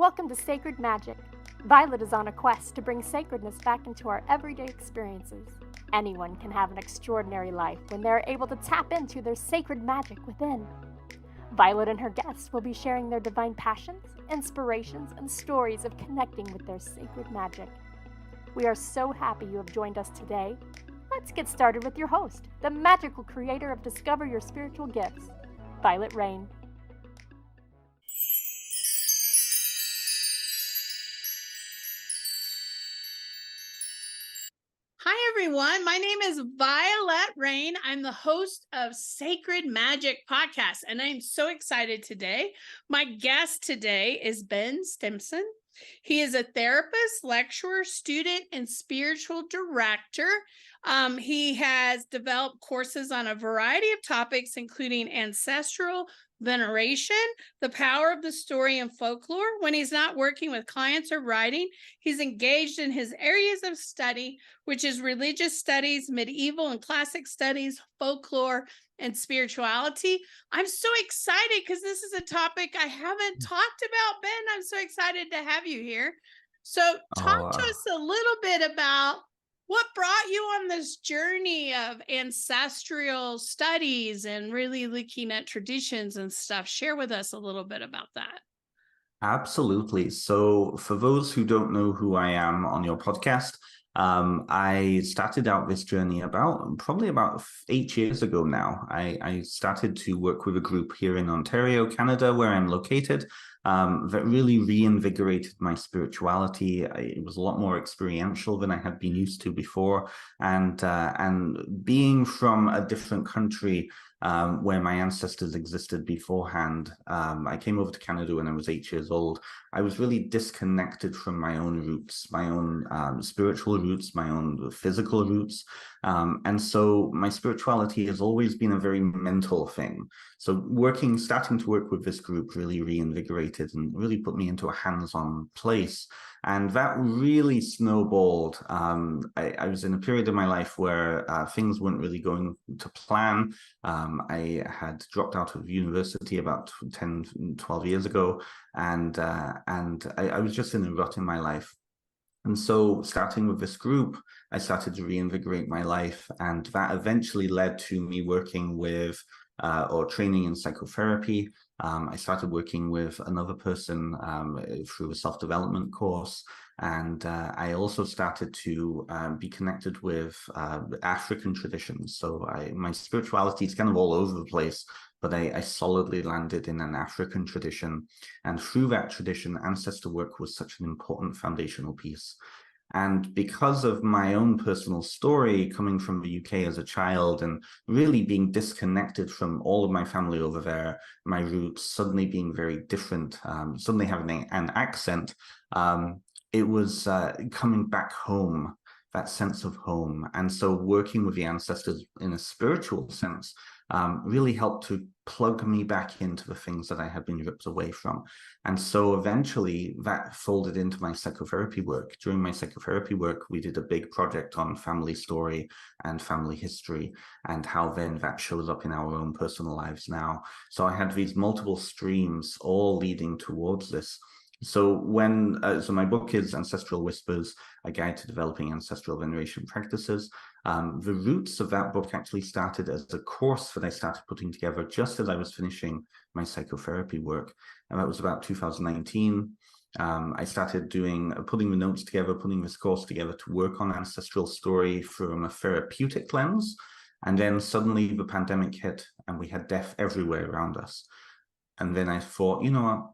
Welcome to Sacred Magic. Violet is on a quest to bring sacredness back into our everyday experiences. Anyone can have an extraordinary life when they're able to tap into their sacred magic within. Violet and her guests will be sharing their divine passions, inspirations, and stories of connecting with their sacred magic. We are so happy you have joined us today. Let's get started with your host, the magical creator of Discover Your Spiritual Gifts, Violet Rayne. Hi, everyone. My name is Vialet Rayne. I'm the host of Sacred Magic Podcast, and I'm so excited today. My guest today is Ben Stimpson. He is a therapist, lecturer, student, and spiritual director. He has developed courses on a variety of topics, including ancestral veneration, the power of the story and folklore. When he's not working with clients or writing, he's engaged in his areas of study, which is religious studies, medieval and classic studies, folklore, and spirituality. I'm so excited because this is a topic I haven't talked about, Ben. I'm so excited to have you here. So talk to us a little bit about what brought you on this journey of ancestral studies and really looking at traditions and stuff. Share with us a little bit about that. Absolutely. So for those who don't know who I am on your podcast, I started out this journey probably about 8 years ago now. I started to work with a group here in Ontario, Canada, where I'm located, that really reinvigorated my spirituality. It was a lot more experiential than I had been used to before. And being from a different country, where my ancestors existed beforehand. I came over to Canada when I was 8 years old. I was really disconnected from my own roots, my own spiritual roots, my own physical roots. And so my spirituality has always been a very mental thing. So starting to work with this group really reinvigorated and really put me into a hands-on place. And that really snowballed. I was in a period of my life where things weren't really going to plan. I had dropped out of university about 10, 12 years ago, and I was just in a rut in my life. And so starting with this group, I started to reinvigorate my life, and that eventually led to me working with or training in psychotherapy. I started working with another person through a self-development course. And I also started to be connected with African traditions. So my spirituality is kind of all over the place, but I solidly landed in an African tradition. And through that tradition, ancestor work was such an important foundational piece. And because of my own personal story coming from the UK as a child and really being disconnected from all of my family over there, my roots suddenly being very different, suddenly having an accent, it was coming back home, that sense of home. And so working with the ancestors in a spiritual sense really helped to plug me back into the things that I had been ripped away from. And so eventually that folded into my psychotherapy work. During my psychotherapy work, we did a big project on family story and family history and how then that shows up in our own personal lives now. So I had these multiple streams all leading towards this. So so my book is Ancestral Whispers, a guide to developing ancestral veneration practices. The roots of that book actually started as a course that I started putting together just as I was finishing my psychotherapy work. And that was about 2019. I started putting the notes together, putting this course together to work on ancestral story from a therapeutic lens. And then suddenly the pandemic hit and we had death everywhere around us. And then I thought, you know what?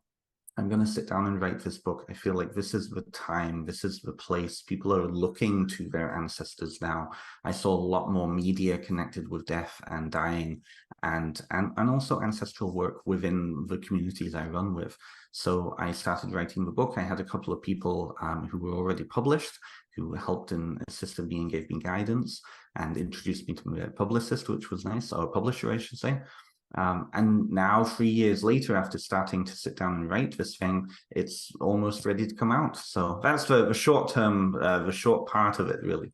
I'm going to sit down and write this book. I feel like this is the time, this is the place. People are looking to their ancestors now. I saw a lot more media connected with death and dying and also ancestral work within the communities I run with. So I started writing the book. I had a couple of people who were already published, who helped and assisted me and gave me guidance and introduced me to a publicist, which was nice, or a publisher, I should say. And now 3 years later, after starting to sit down and write this thing, it's almost ready to come out. So that's the short term, the short part of it, really.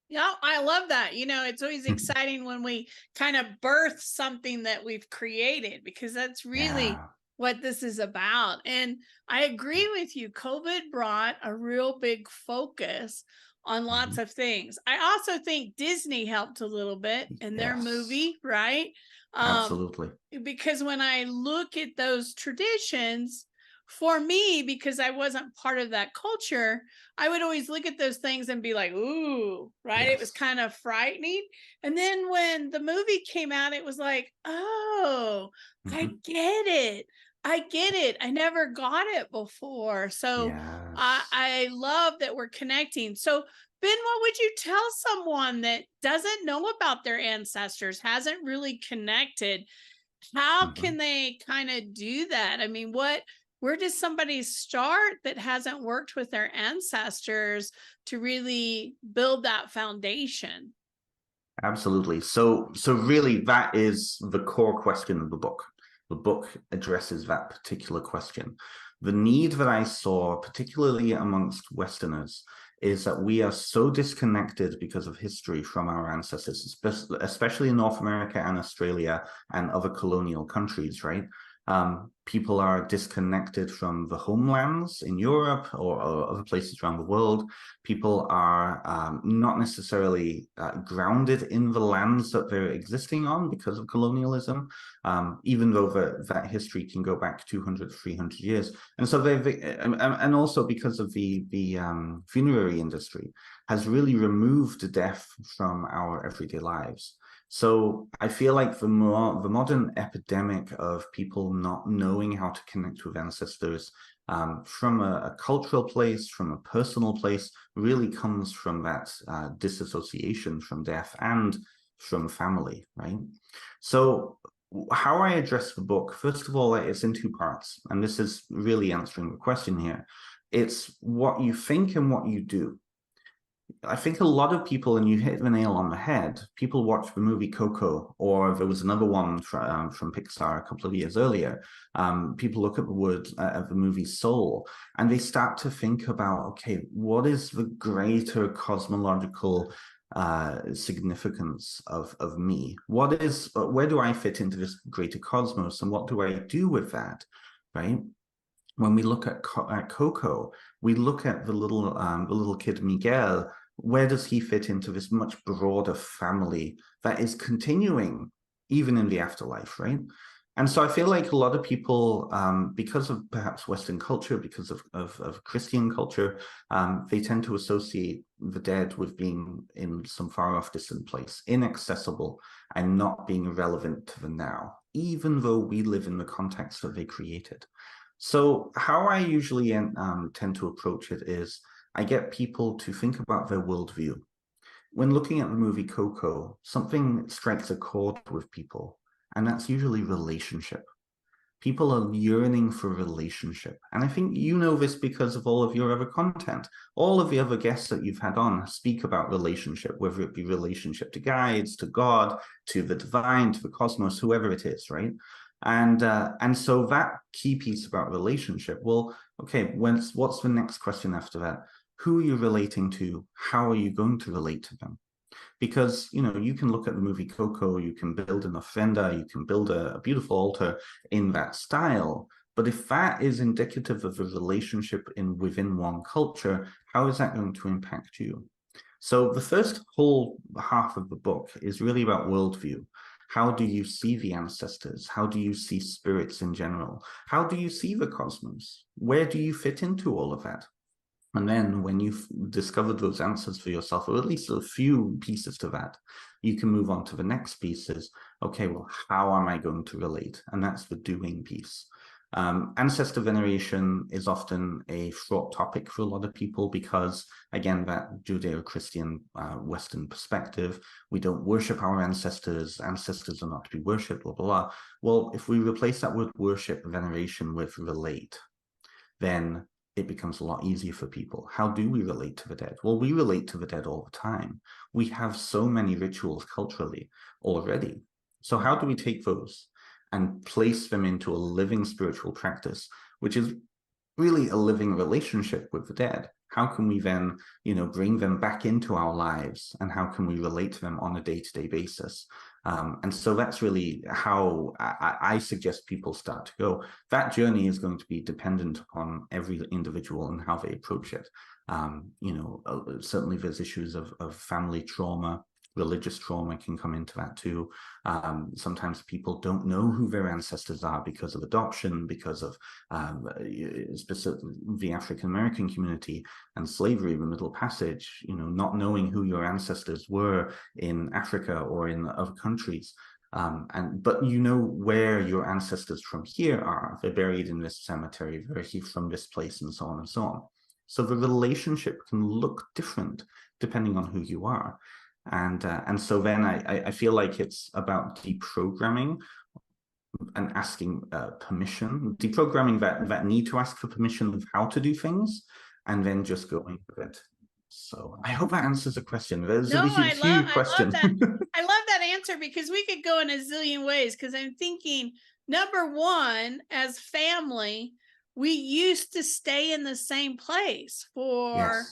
Yeah, I love that. It's always exciting when we kind of birth something that we've created, because that's really what this is about. And I agree with you. COVID brought a real big focus on lots of things. I also think Disney helped a little bit in their Yes, movie, right? Um, absolutely. because when I look at those traditions, for me, because I wasn't part of that culture, I would always look at those things and be like, ooh, right? It was Yes. kind of frightening. And then when the movie came out, it was like, oh, I Mhm. get it. I get it. I never got it before. So Yes. I love that we're connecting. So, Ben, what would you tell someone that doesn't know about their ancestors, hasn't really connected? How can Mhm. they kind of do that? I mean, where does somebody start that hasn't worked with their ancestors to really build that foundation? Absolutely. So really that is the core question of the book. The book addresses that particular question. The need that I saw, particularly amongst Westerners, is that we are so disconnected because of history from our ancestors, especially in North America and Australia and other colonial countries, right? People are disconnected from the homelands in Europe or other places around the world. People are not necessarily grounded in the lands that they're existing on because of colonialism, even though that history can go back 200, 300 years. And so and also because of the funerary industry has really removed death from our everyday lives. So I feel like the modern epidemic of people not knowing how to connect with ancestors from a cultural place, from a personal place, really comes from that disassociation from death and from family, right? So how I address the book, first of all, it's in two parts, and this is really answering the question here. It's what you think and what you do. I think a lot of people, and you hit the nail on the head, people watch the movie Coco, or there was another one from Pixar a couple of years earlier. People look at the word of the movie Soul, and they start to think about, okay, what is the greater cosmological significance of me? Where do I fit into this greater cosmos, and what do I do with that, right? When we look at Coco, we look at the little kid Miguel. Where does he fit into this much broader family that is continuing even in the afterlife, right? And so I feel like a lot of people, because of perhaps Western culture, because of Christian culture, they tend to associate the dead with being in some far off distant place, inaccessible, and not being relevant to the now, even though we live in the context that they created. So how I usually tend to approach it is I get people to think about their worldview. When looking at the movie Coco, something strikes a chord with people, and that's usually relationship. People are yearning for relationship. And I think you know this because of all of your other content. All of the other guests that you've had on speak about relationship, whether it be relationship to guides, to God, to the divine, to the cosmos, whoever it is, right? And so that key piece about relationship, well, okay, what's the next question after that? Who are you relating to? How are you going to relate to them? Because you can look at the movie Coco, you can build an ofrenda, you can build a beautiful altar in that style, but if that is indicative of a relationship within one culture, how is that going to impact you? So the first whole half of the book is really about worldview. How do you see the ancestors? How do you see spirits in general? How do you see the cosmos? Where do you fit into all of that? And then when you've discovered those answers for yourself, or at least a few pieces to that, you can move on to the next pieces. Okay, well, how am I going to relate? And that's the doing piece. Ancestor veneration is often a fraught topic for a lot of people because, again, that Judeo-Christian Western perspective, we don't worship our ancestors, ancestors are not to be worshipped, blah, blah, blah. Well, if we replace that word worship, veneration with relate, then it becomes a lot easier for people. How do we relate to the dead? Well, we relate to the dead all the time. We have so many rituals culturally already. So how do we take those and place them into a living spiritual practice, which is really a living relationship with the dead. How can we then, bring them back into our lives, and how can we relate to them on a day-to-day basis? And so that's really how I suggest people start to go. That journey is going to be dependent upon every individual and how they approach it. Certainly there's issues of family trauma. Religious trauma can come into that too. Sometimes people don't know who their ancestors are because of adoption, because of specifically the African American community and slavery, the Middle Passage, not knowing who your ancestors were in Africa or in other countries. But where your ancestors from here are. They're buried in this cemetery, they're here from this place, and so on and so on. So the relationship can look different depending on who you are. And so then I feel like it's about deprogramming and asking permission, deprogramming that need to ask for permission of how to do things, and then just going with it. So I hope that answers the question. There's a huge question. I love that answer, because we could go in a zillion ways, because I'm thinking, number one, as family, we used to stay in the same place for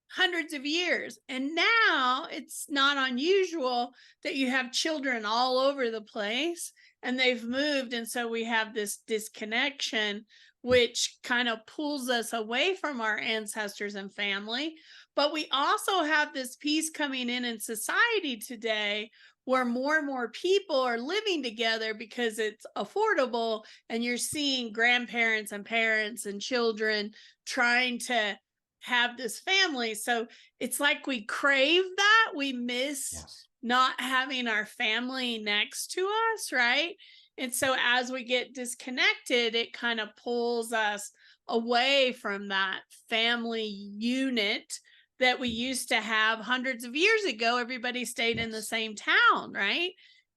hundreds of years. And now it's not unusual that you have children all over the place and they've moved. And so we have this disconnection, which kind of pulls us away from our ancestors and family. But we also have this piece coming in society today where more and more people are living together because it's affordable. And you're seeing grandparents and parents and children trying to have this family. So it's like we crave that. We miss not having our family next to us, right? And so as we get disconnected, it kind of pulls us away from that family unit that we used to have hundreds of years ago. Everybody stayed in the same town, right?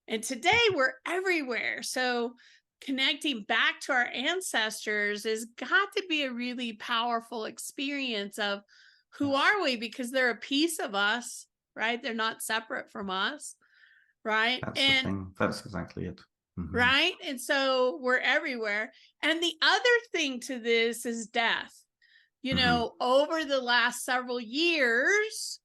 And today we're everywhere. So connecting back to our ancestors has got to be a really powerful experience of who are we, because they're a piece of us, right? They're not separate from us, right? That's the thing. That's exactly it. Mm-hmm. Right? And so we're everywhere. And the other thing to this is death. Over the last several years,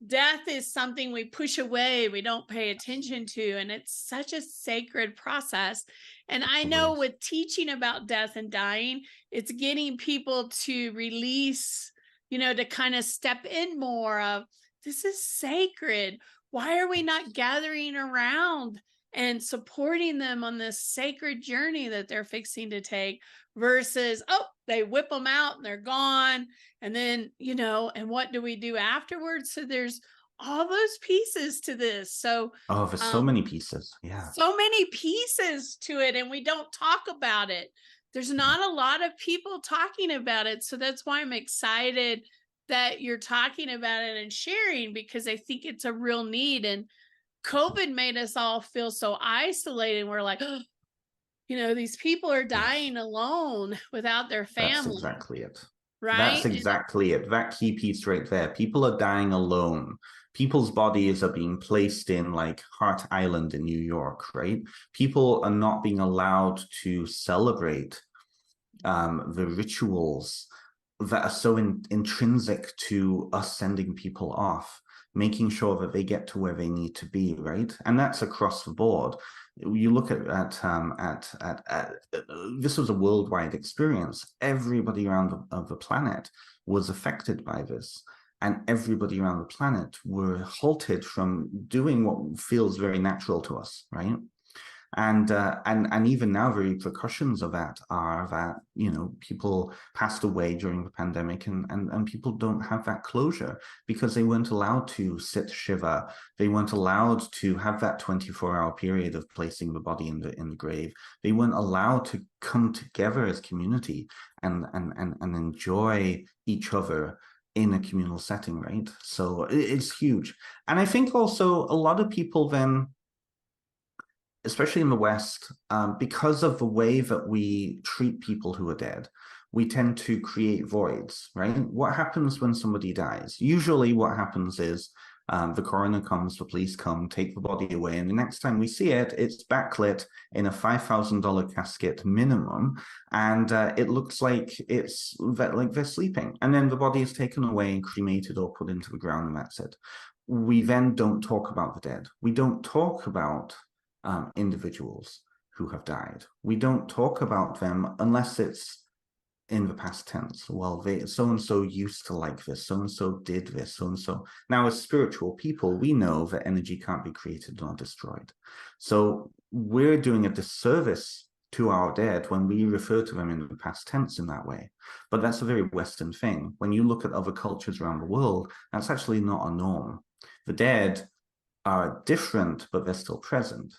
death is something we push away, we don't pay attention to, and it's such a sacred process. And I know with teaching about death and dying, it's getting people to release, to kind of step in more of, this is sacred. Why are we not gathering around and supporting them on this sacred journey that they're fixing to take, versus, they whip them out and they're gone. And then, and what do we do afterwards? So there's all those pieces to this. So, there's so many pieces. Yeah. So many pieces to it. And we don't talk about it. There's not a lot of people talking about it. So that's why I'm excited that you're talking about it and sharing, because I think it's a real need. And COVID made us all feel so isolated. We're like, these people are dying alone without their family. That's exactly it. Right? That's exactly it. That key piece right there. People are dying alone. People's bodies are being placed in like Hart Island in New York, right? People are not being allowed to celebrate the rituals that are so intrinsic to us sending people off, making sure that they get to where they need to be, right? And that's across the board. You look at this was a worldwide experience. Everybody around the planet was affected by this, and everybody around the planet were halted from doing what feels very natural to us, right? And even now, the repercussions of that are that, people passed away during the pandemic, and people don't have that closure because they weren't allowed to sit shiva. They weren't allowed to have that 24-hour period of placing the body in the grave. They weren't allowed to come together as community and enjoy each other in a communal setting, right? So it's huge. And I think also a lot of people then, especially in the West, because of the way that we treat people who are dead, we tend to create voids, right? What happens when somebody dies? Usually what happens is The coroner comes, the police come, take the body away, and the next time we see it, it's backlit in a $5,000 casket minimum, and it looks like they're sleeping. And then the body is taken away and cremated or put into the ground, and that's it. We then don't talk about the dead. We don't talk about individuals who have died. We don't talk about them unless it's in the past tense. Well, so-and-so used to like this, so-and-so did this, so-and-so. Now, as spiritual people, we know that energy can't be created nor destroyed. So we're doing a disservice to our dead when we refer to them in the past tense in that way. But that's a very Western thing. When you look at other cultures around the world, that's actually not a norm. The dead are different, but they're still present.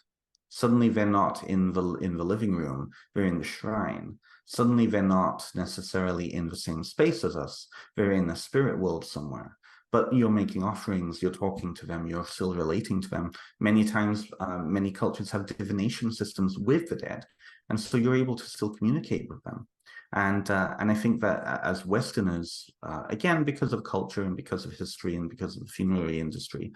Suddenly they're not in the living room, they're in the shrine. Suddenly they're not necessarily in the same space as us, they're in the spirit world somewhere. But you're making offerings, you're talking to them, you're still relating to them. Many times, many cultures have divination systems with the dead, and so you're able to still communicate with them. And I think that as Westerners, again, because of culture and because of history and because of the funerary industry,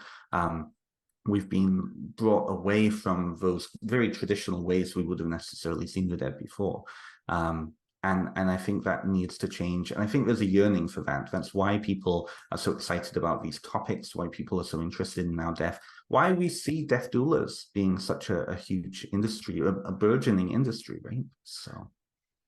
we've been brought away from those very traditional ways we would have necessarily seen the dead before. And I think that needs to change. And I think there's a yearning for that. That's why people are so excited about these topics, why people are so interested in now death, why we see death doulas being such a huge industry, a burgeoning industry, right? So.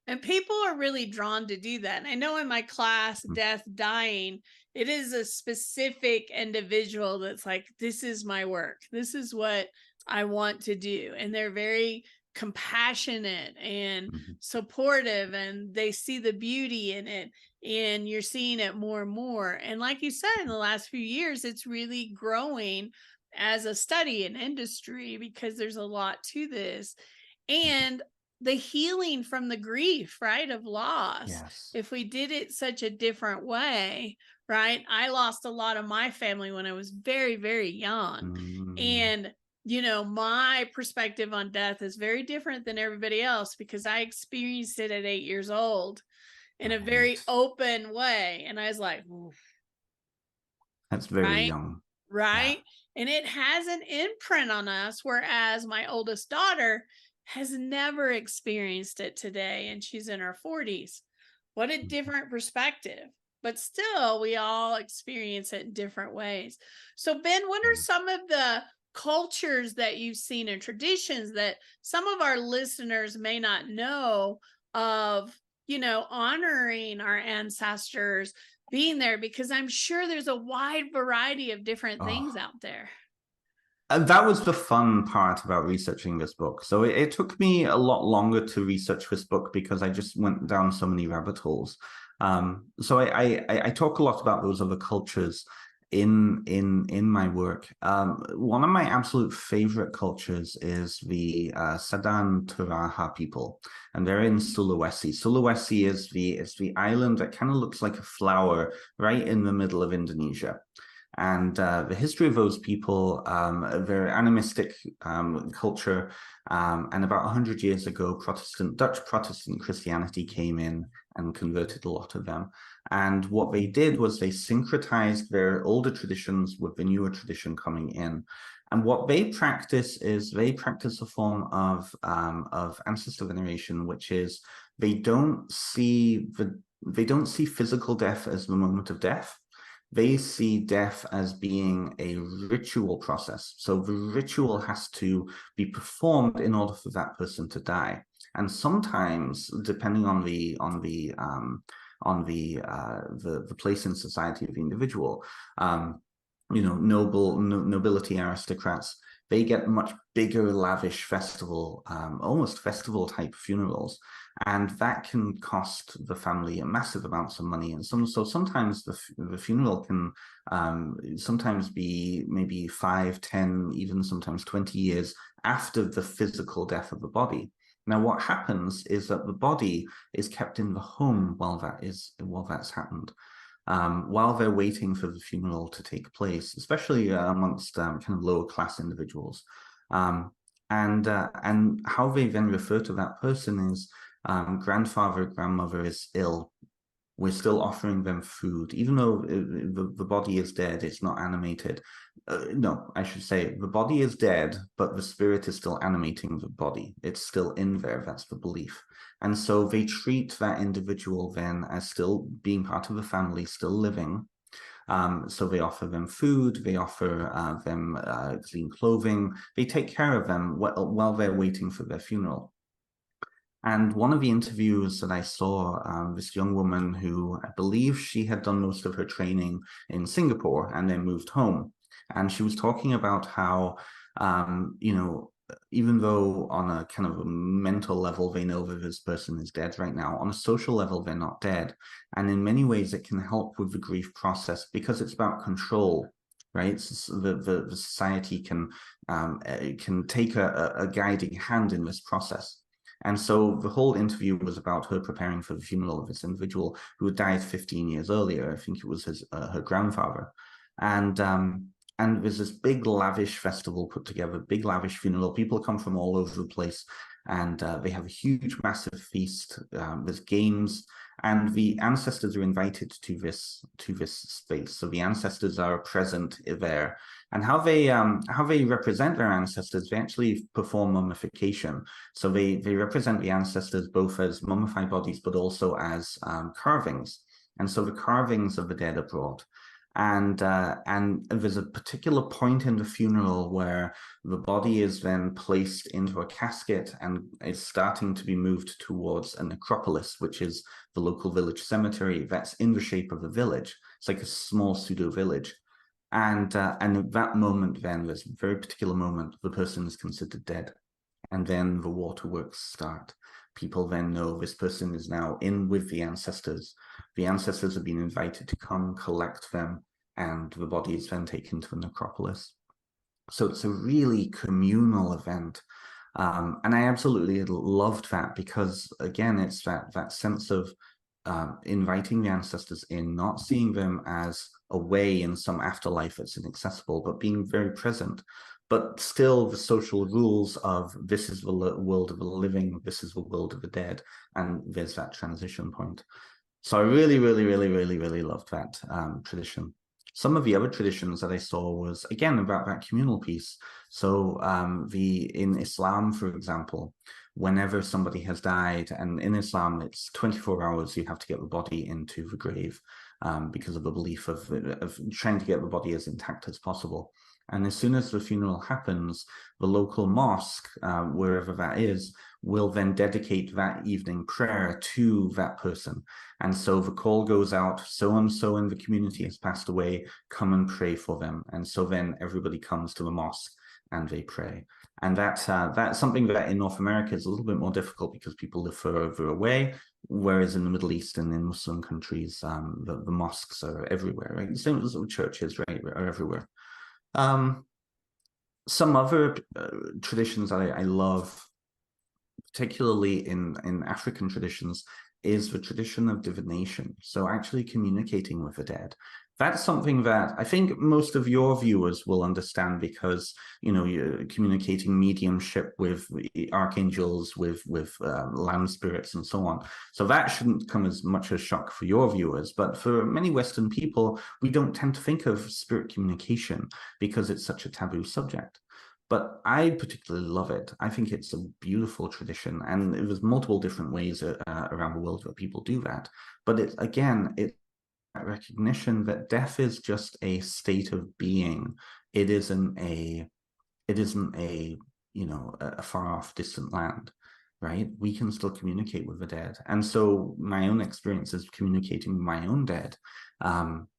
And people are really drawn to do that. And I know in my class, Death, Dying, it is a specific individual that's like, this is my work. This is what I want to do. And they're very compassionate and supportive, and they see the beauty in it. And you're seeing it more and more. And like you said, in the last few years, it's really growing as a study and industry because there's a lot to this. And the healing from the grief, right, of loss. Yes. If we did it such a different way, right? I lost a lot of my family when I was very, very young. And, you know, my perspective on death is very different than everybody else because I experienced it at 8 years old in a very open way. And I was like, oof. That's very young. Right. Yeah. And it has an imprint on us, whereas my oldest daughter has never experienced it today, and she's in her 40s. What a different perspective. But still, we all experience it in different ways. So, Ben, what are some of the cultures that you've seen and traditions that some of our listeners may not know of, you know, honoring our ancestors, being there? Because I'm sure there's a wide variety of different things out there. That was the fun part about researching this book. So it took me a lot longer to research this book because I just went down so many rabbit holes. So I talk a lot about those other cultures in my work. One of my absolute favorite cultures is the Sadan Turaha people, and they're in Sulawesi. Sulawesi is the island that kind of looks like a flower right in the middle of Indonesia. And the history of those people, a very animistic culture, and about 100 years ago, Dutch Protestant Christianity came in and converted a lot of them. And what they did was they syncretized their older traditions with the newer tradition coming in. And what they practice is they practice a form of ancestor veneration, which is they don't see physical death as the moment of death. They see death as being a ritual process. So the ritual has to be performed in order for that person to die. And sometimes, depending on the place in society of the individual, you know, nobility aristocrats, they get much bigger, lavish festival, almost festival type funerals. And that can cost the family massive amounts of money. And so sometimes the funeral can sometimes be maybe 5, 10, even sometimes 20 years after the physical death of the body. Now, what happens is that the body is kept in the home while that's happened. While they're waiting for the funeral to take place, especially amongst kind of lower class individuals. And how they then refer to that person is grandfather, grandmother is ill. We're still offering them food, even though the body is dead, it's not animated. no, I should say the body is dead, but the spirit is still animating the body. It's still in there. That's the belief. And so they treat that individual then as still being part of the family, still living. So they offer them food, they offer them clean clothing, they take care of them while they're waiting for their funeral. And one of the interviews that I saw, this young woman who I believe she had done most of her training in Singapore and then moved home. And she was talking about how, you know, even though on a kind of a mental level, they know that this person is dead right now, on a social level, they're not dead. And in many ways, it can help with the grief process because it's about control, right? So the society can take a guiding hand in this process. And so the whole interview was about her preparing for the funeral of this individual who had died 15 years earlier. I think it was her grandfather. And there's this big lavish festival put together, big lavish funeral. People come from all over the place, and they have a huge, massive feast. There's games, and the ancestors are invited to this space. So the ancestors are present there, and how they represent their ancestors. They actually perform mummification. So they represent the ancestors both as mummified bodies, but also as carvings. And so the carvings of the dead are brought. And there's a particular point in the funeral where the body is then placed into a casket and is starting to be moved towards a necropolis, which is the local village cemetery that's in the shape of a village. It's like a small pseudo village. And at that moment, then there's a very particular moment, the person is considered dead. And then the waterworks start. People then know this person is now in with the ancestors. The ancestors have been invited to come collect them, and the body is then taken to the necropolis. So it's a really communal event. And I absolutely loved that because, again, it's that sense of inviting the ancestors in, not seeing them as away in some afterlife that's inaccessible, but being very present. But still the social rules of this is the world of the living, this is the world of the dead, and there's that transition point. So I really, really, really, really, really loved that tradition. Some of the other traditions that I saw was, again, about that communal piece. So in Islam, for example, whenever somebody has died, and in Islam, it's 24 hours, you have to get the body into the grave because of the belief of trying to get the body as intact as possible. And as soon as the funeral happens, the local mosque, wherever that is, will then dedicate that evening prayer to that person. And so the call goes out, so-and-so in the community has passed away, come and pray for them. And so then everybody comes to the mosque and they pray. And that's something that in North America is a little bit more difficult because people live further away, whereas in the Middle East and in Muslim countries, the mosques are everywhere, right? The same as the churches, right, are everywhere. Some other traditions that I love, particularly in African traditions, is the tradition of divination. So actually communicating with the dead. That's something that I think most of your viewers will understand because, you know, you're communicating mediumship with archangels, with land spirits and so on. So that shouldn't come as much as shock for your viewers. But for many Western people, we don't tend to think of spirit communication because it's such a taboo subject. But I particularly love it. I think it's a beautiful tradition, and there's multiple different ways around the world that people do that. But it's that recognition that death is just a state of being. It isn't a you know, a far off distant land, right? We can still communicate with the dead. And so my own experience is communicating with my own dead.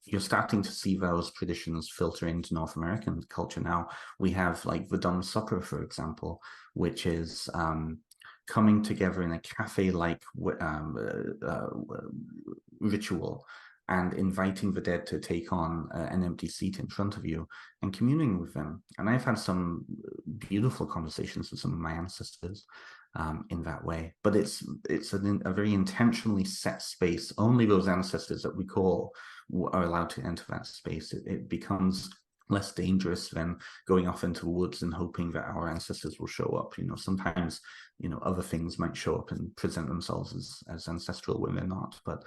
You're starting to see those traditions filter into North American culture now. We have like the Dumb Supper, for example, which is coming together in a cafe-like ritual and inviting the dead to take on an empty seat in front of you and communing with them. And I've had some beautiful conversations with some of my ancestors in that way. But it's a very intentionally set space. Only those ancestors that we call are allowed to enter that space. It becomes less dangerous than going off into the woods and hoping that our ancestors will show up. You know, sometimes, you know, other things might show up and present themselves as ancestral when they're not. But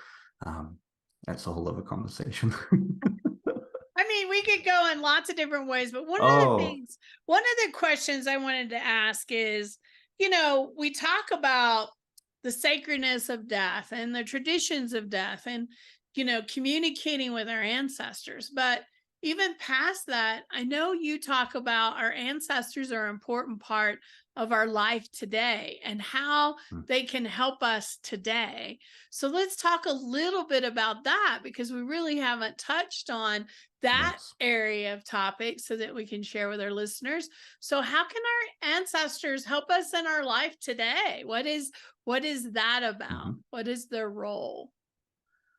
that's a whole other conversation. I mean, we could go in lots of different ways, but one of the questions I wanted to ask is, we talk about the sacredness of death and the traditions of death and, communicating with our ancestors. But even past that, I know you talk about our ancestors are an important part of our life today and how they can help us today. So let's talk a little bit about that, because we really haven't touched on that area of topic so that we can share with our listeners. So how can our ancestors help us in our life today? What is that about? What is their role?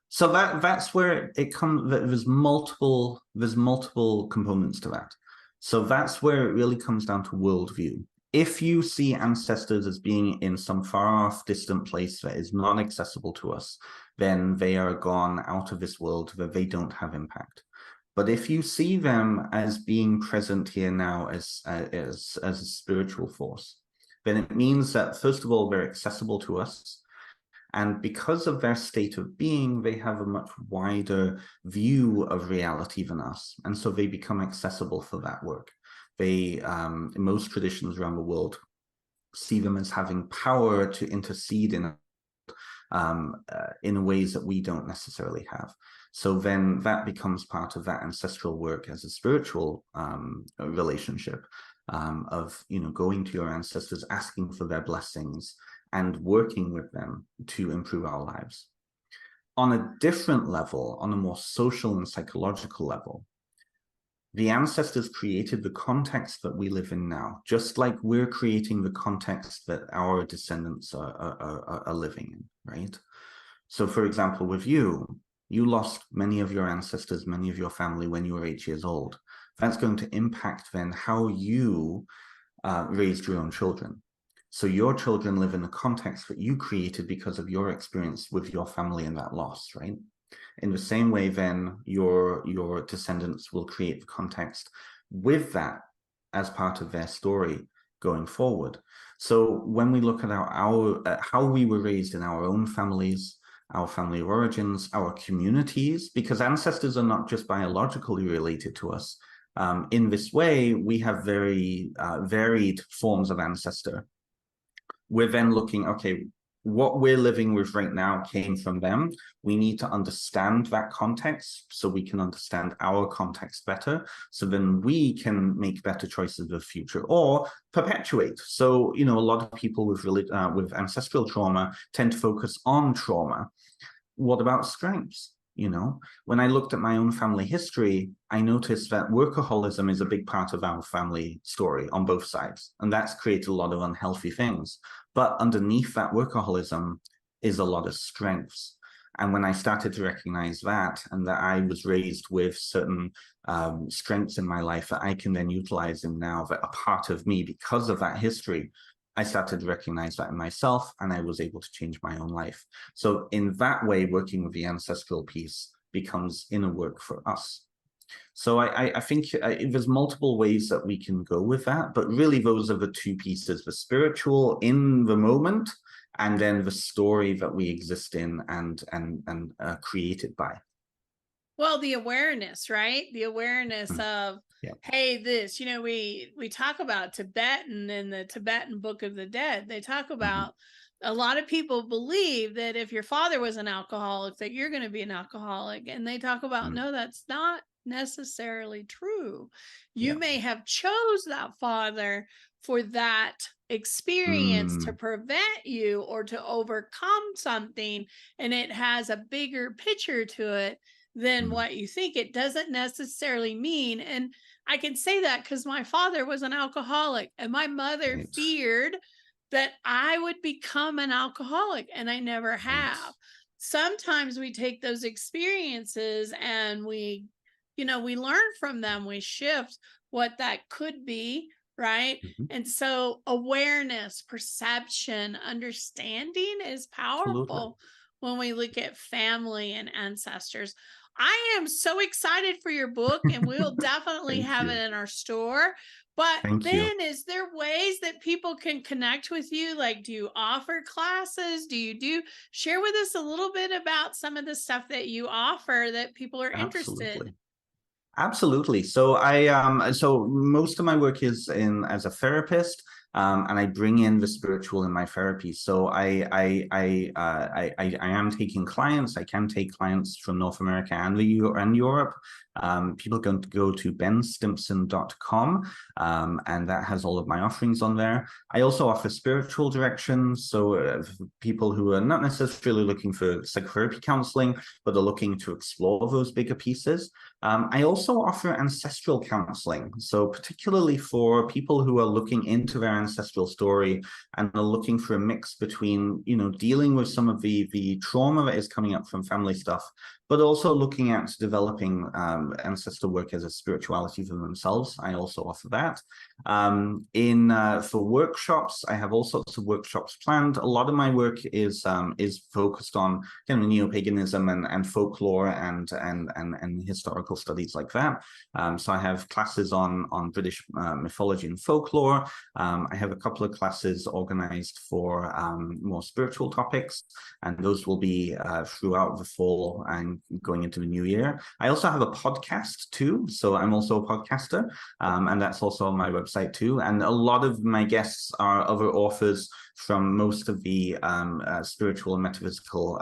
So that's where it comes. There's multiple components to that. So that's where it really comes down to worldview. If you see ancestors as being in some far off, distant place that is not accessible to us, then they are gone out of this world, that they don't have impact. But if you see them as being present here now as a spiritual force, then it means that, first of all, they're accessible to us. And because of their state of being, they have a much wider view of reality than us. And so they become accessible for that work. They, in most traditions around the world, see them as having power to intercede in ways that we don't necessarily have. So then that becomes part of that ancestral work as a spiritual relationship of, going to your ancestors, asking for their blessings, and working with them to improve our lives. On a different level, on a more social and psychological level, the ancestors created the context that we live in now, just like we're creating the context that our descendants are living in, right? So, for example, with you lost many of your ancestors, many of your family when you were 8 years old. That's going to impact then how you raised your own children. So your children live in the context that you created because of your experience with your family and that loss, right? In the same way, then your descendants will create the context with that as part of their story going forward. So when we look at how we were raised in our own families, our family origins, our communities, because ancestors are not just biologically related to us. In this way, we have very varied forms of ancestor. We're then looking, okay, what we're living with right now came from them. We need to understand that context so we can understand our context better. So then we can make better choices of the future or perpetuate. So, a lot of people with ancestral trauma tend to focus on trauma. What about strengths? When I looked at my own family history, I noticed that workaholism is a big part of our family story on both sides. And that's created a lot of unhealthy things. But underneath that workaholism is a lot of strengths. And when I started to recognize that, and that I was raised with certain strengths in my life that I can then utilize them now that are part of me because of that history, I started to recognize that in myself, and I was able to change my own life. So in that way, working with the ancestral piece becomes inner work for us. So I think there's multiple ways that we can go with that, but really those are the two pieces: the spiritual in the moment, and then the story that we exist in and created by. Well, the awareness, right? The awareness of, hey, this, we talk about Tibetan in the Tibetan Book of the Dead. They talk about a lot of people believe that if your father was an alcoholic, that you're going to be an alcoholic. And they talk about, no, that's not necessarily true. You may have chose that father for that experience to prevent you or to overcome something. And it has a bigger picture to it than what you think. It doesn't necessarily mean, and I can say that because my father was an alcoholic and my mother feared that I would become an alcoholic, and I never have. Sometimes we take those experiences and we learn from them, we shift what that could be, right? And so awareness, perception, understanding is powerful when we look at family and ancestors. I am so excited for your book, and we'll definitely have it in our store. But Ben, is there ways that people can connect with you? Like, do you offer classes? Share with us a little bit about some of the stuff that you offer that people are interested in? Absolutely. So so most of my work is as a therapist, and I bring in the spiritual in my therapy. So I am taking clients. I can take clients from North America and Europe. People can go to benstimpson.com, and that has all of my offerings on there. I also offer spiritual directions. So for people who are not necessarily looking for psychotherapy counseling, but are looking to explore those bigger pieces. I also offer ancestral counseling. So particularly for people who are looking into their ancestral story and are looking for a mix between, dealing with some of the trauma that is coming up from family stuff, but also looking at developing ancestral work as a spirituality for themselves. I also offer that. For workshops, I have all sorts of workshops planned. A lot of my work is focused on kind of neo-paganism and folklore and historical studies like that. So I have classes on British mythology and folklore. I have a couple of classes organized for more spiritual topics, and those will be throughout the fall and going into the new year. I also have a podcast too, so I'm also a podcaster, and that's also on my website too. And a lot of my guests are other authors from most of the spiritual and metaphysical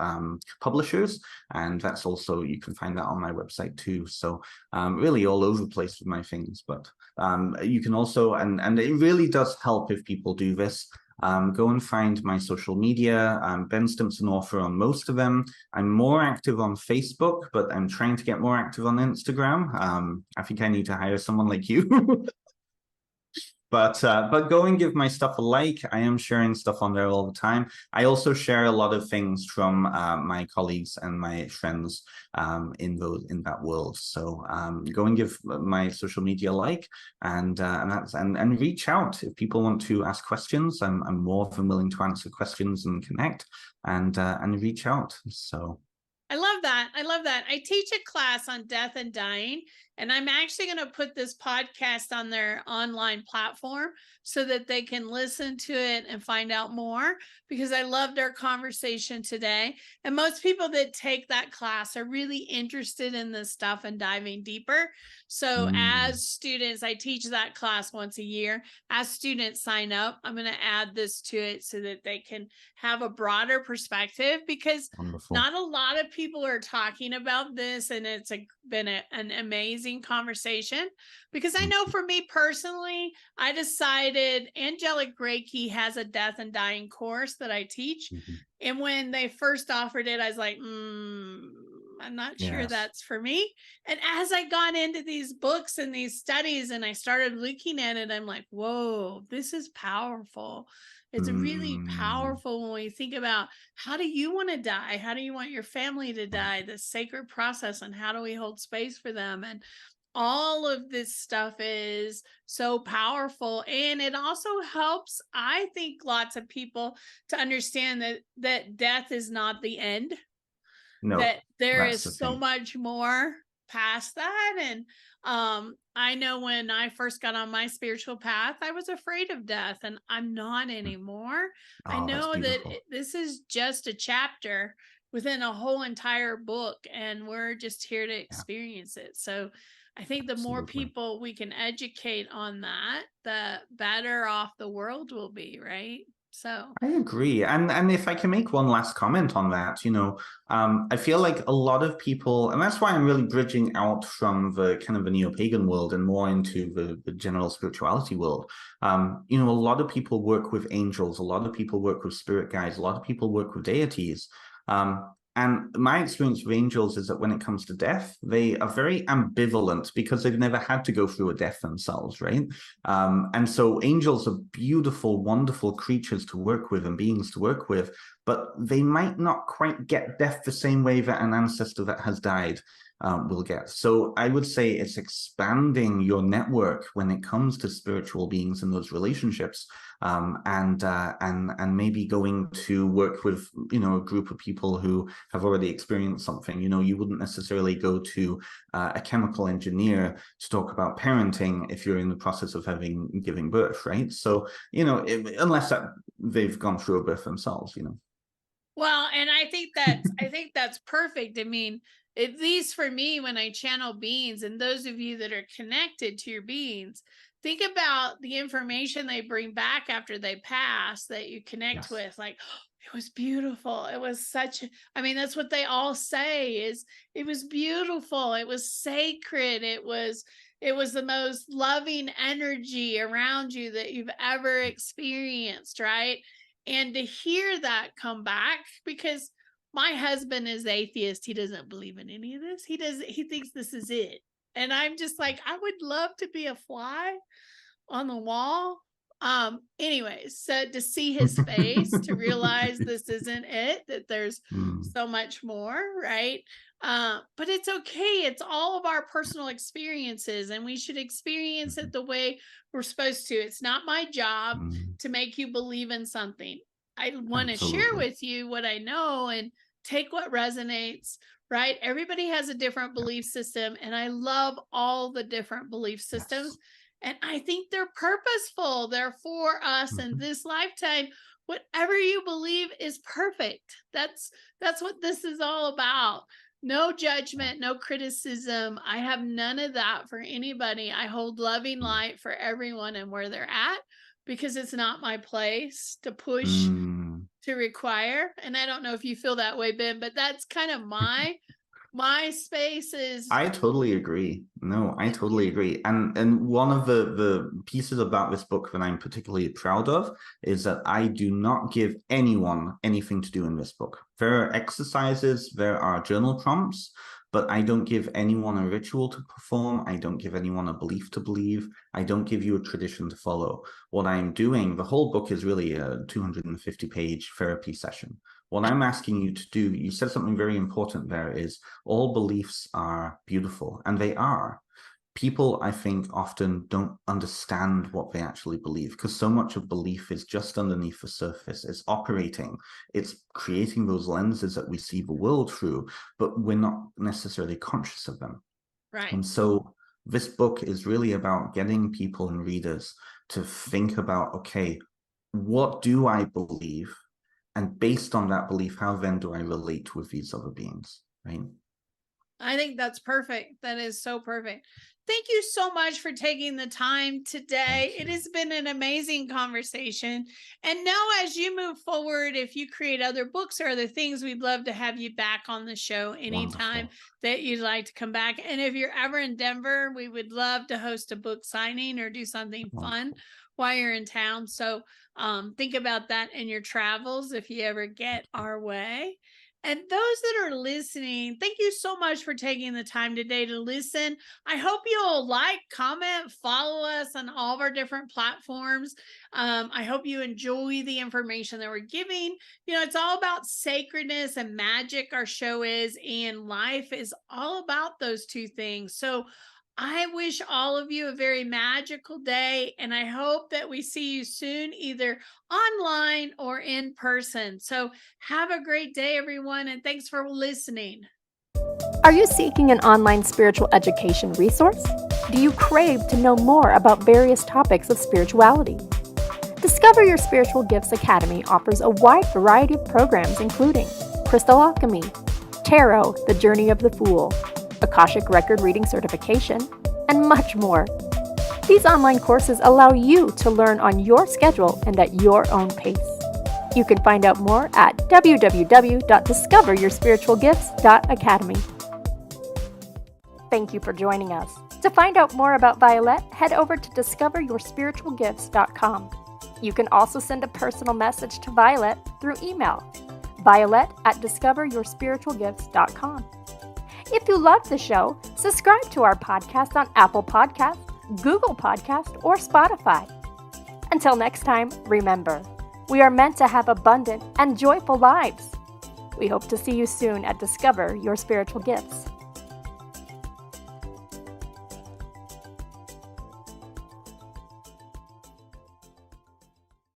publishers, and that's also, you can find that on my website too. So really all over the place with my things, but you can also, and it really does help if people do this. Go and find my social media. Ben Stimpson author on most of them. I'm more active on Facebook, but I'm trying to get more active on Instagram. I think I need to hire someone like you. But go and give my stuff a like. I am sharing stuff on there all the time. I also share a lot of things from my colleagues and my friends in that world. So go and give my social media a like, and reach out if people want to ask questions. I'm more than willing to answer questions and connect and reach out. So. I love that. I love that. I teach a class on death and dying, and I'm actually going to put this podcast on their online platform so that they can listen to it and find out more, because I loved our conversation today. And most people that take that class are really interested in this stuff and diving deeper. So as students, I teach that class once a year. As students sign up, I'm going to add this to it so that they can have a broader perspective, because Wonderful. Not a lot of people are talking about this, and it's been an amazing conversation. Because I know for me personally, I decided Angelic Reiki has a death and dying course that I teach. And when they first offered it, I was like, I'm not sure that's for me. And as I got into these books and these studies and I started looking at it, I'm like, whoa, this is powerful. It's really powerful when we think about, how do you want to die? How do you want your family to die? The sacred process, and how do we hold space for them? And all of this stuff is so powerful. And it also helps, I think, lots of people to understand that death is not the end. No, that there is so much more past that. And I know when I first got on my spiritual path, I was afraid of death, and I'm not anymore. I know that this is just a chapter within a whole entire book, and we're just here to experience it. So I think the more people we can educate on that, the better off the world will be, right? So I agree. And if I can make one last comment on that, I feel like a lot of people, and that's why I'm really bridging out from the kind of the neo-pagan world and more into the general spirituality world. A lot of people work with angels, a lot of people work with spirit guides, a lot of people work with deities. And my experience with angels is that when it comes to death, they are very ambivalent because they've never had to go through a death themselves, right? And so angels are beautiful, wonderful creatures to work with and beings to work with, but they might not quite get death the same way that an ancestor that has died will get. So I would say it's expanding your network when it comes to spiritual beings and those relationships, and maybe going to work with a group of people who have already experienced something. You wouldn't necessarily go to a chemical engineer to talk about parenting if you're in the process of giving birth, right? So unless they've gone through a birth themselves. Well, and I think that's perfect. I mean, at least for me, when I channel beings, and those of you that are connected to your beings, think about the information they bring back after they pass that you connect Yes. with. Like, oh, it was beautiful. It was I mean, that's what they all say is it was beautiful. It was sacred. It was the most loving energy around you that you've ever experienced, right? And to hear that come back, because my husband is atheist. He doesn't believe in any of this. He thinks this is it. And I'm just like, I would love to be a fly on the wall. Anyways, so to see his face, to realize this isn't it, that there's so much more, right? But it's okay. It's all of our personal experiences, and we should experience it the way we're supposed to. It's not my job to make you believe in something. I want to share with you what I know and take what resonates, right? Everybody has a different belief system, and I love all the different belief systems. Yes. And I think they're purposeful. They're for us in this lifetime. Whatever you believe is perfect. That's what this is all about. No judgment, no criticism. I have none of that for anybody. I hold loving light for everyone and where they're at, because it's not my place to push, to require. And I don't know if you feel that way, Ben, but that's kind of my space is. I totally agree. No, I totally agree. And one of the pieces about this book that I'm particularly proud of is that I do not give anyone anything to do in this book. There are exercises, there are journal prompts, but I don't give anyone a ritual to perform. I don't give anyone a belief to believe. I don't give you a tradition to follow. What I'm doing, the whole book is really a 250-page therapy session. What I'm asking you to do, you said something very important there, is all beliefs are beautiful, and they are. People, I think, often don't understand what they actually believe, because so much of belief is just underneath the surface. It's operating, it's creating those lenses that we see the world through, but we're not necessarily conscious of them. Right. And so this book is really about getting people and readers to think about, okay, what do I believe? And based on that belief, how then do I relate with these other beings, right? I think that's perfect. That is so perfect. Thank you so much for taking the time today. It has been an amazing conversation. And now as you move forward, if you create other books or other things, we'd love to have you back on the show anytime that you'd like to come back. And if you're ever in Denver, we would love to host a book signing or do something fun while you're in town. So think about that in your travels if you ever get our way. And those that are listening, thank you so much for taking the time today to listen. I hope you'll like, comment, follow us on all of our different platforms. I hope you enjoy the information that we're giving. You know, it's all about sacredness and magic, our show is, and life is all about those two things. So I wish all of you a very magical day, and I hope that we see you soon, either online or in person. So have a great day, everyone, and thanks for listening. Are you seeking an online spiritual education resource? Do you crave to know more about various topics of spirituality? Discover Your Spiritual Gifts Academy offers a wide variety of programs, including Crystal Alchemy, Tarot, The Journey of the Fool, Akashic Record Reading Certification, and much more. These online courses allow you to learn on your schedule and at your own pace. You can find out more at www.discoveryourspiritualgifts.academy. Thank you for joining us. To find out more about Vialet, head over to discoveryourspiritualgifts.com. You can also send a personal message to Vialet through email, violet@discoveryourspiritualgifts.com. If you love the show, subscribe to our podcast on Apple Podcasts, Google Podcasts, or Spotify. Until next time, remember, we are meant to have abundant and joyful lives. We hope to see you soon at Discover Your Spiritual Gifts.